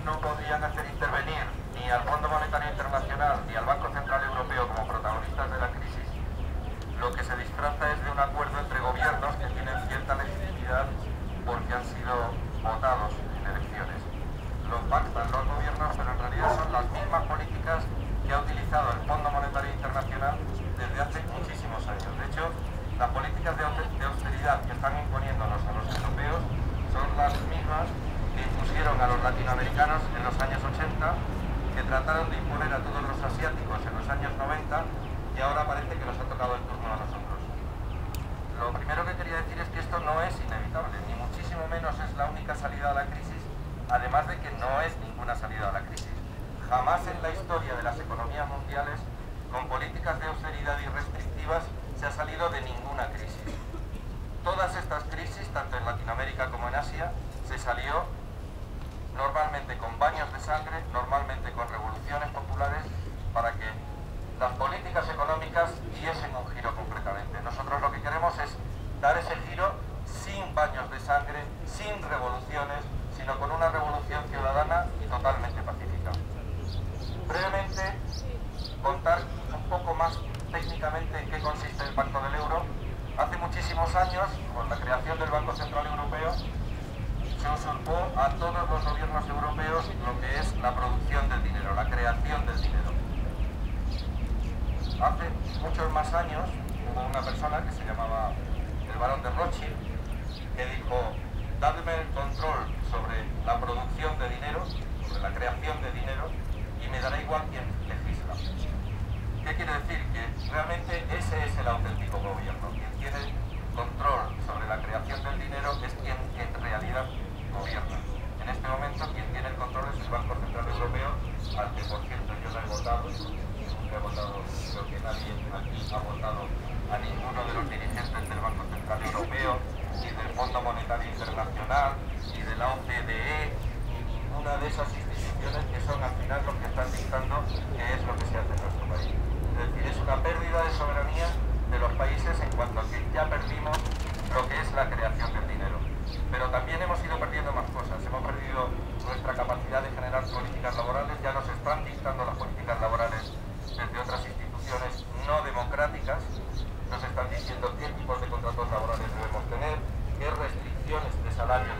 no podían hacer intervenir ni al Fondo Monetario Internacional ni al Banco Central Europeo como protagonistas de la crisis, lo que se disfraza es de un acuerdo entre gobiernos que tienen cierta legitimidad porque han sido votados en elecciones. Lo pactan los gobiernos, pero en realidad son las mismas políticas que ha utilizado el Fondo Monetario Internacional desde hace muchísimos años. De hecho, las políticas de austeridad que están imponiéndonos a los europeos son las mismas que impusieron a los latinoamericanos en los años 80, que trataron de imponer a todos los asiáticos en los años 90 y ahora parece que nos ha tocado el turno a nosotros. Lo primero que quería decir es que esto no es inevitable, ni muchísimo menos es la única salida a la crisis, además de que no es ninguna salida a la crisis. Jamás en la historia de las economías mundiales, con políticas de austeridad y restrictivas, se ha salido de ninguna crisis. Todas estas crisis, tanto en Latinoamérica como en Asia, se salió normalmente con baños de sangre, normalmente con revoluciones populares, para que las políticas económicas diesen un giro concretamente. Nosotros lo que queremos es dar ese giro sin baños de sangre, sin revoluciones, sino con una revolución ciudadana y totalmente pacífica. Brevemente, contar un poco más técnicamente en qué consiste el Pacto del Euro. Hace muchísimos años, con la creación del Banco Central Europeo, se usurpó a todos los gobiernos europeos lo que es la producción del dinero, la creación del dinero. Hace muchos más años hubo una persona que se llamaba el Barón de Rothschild, que dijo: dadme el control sobre la producción de dinero, sobre la creación de dinero, y me dará igual quién legisla. ¿Qué quiere decir? Que realmente ese es el auténtico gobierno. Quien tiene control sobre la creación del dinero es quien en realidad gobierna. En este momento quien tiene el control es el Banco Central Europeo, al que por cierto yo no he votado, nunca he votado, creo que nadie aquí ha votado a ninguno de los dirigentes del Banco Central Europeo, ni del Fondo Monetario Internacional, ni de la OCDE, ni ninguna de esas instituciones que son al final los que están dictando qué es lo que se hace en nuestro país. Es decir, es una pérdida de soberanía de los países en cuanto a que ya perdimos lo que es la creación del dinero. Pero también hemos ido perdiendo más cosas. Hemos perdido nuestra capacidad de generar políticas laborales. Ya nos están dictando las políticas laborales desde otras instituciones no democráticas. Nos están diciendo qué tipos de contratos laborales debemos tener, qué restricciones de salarios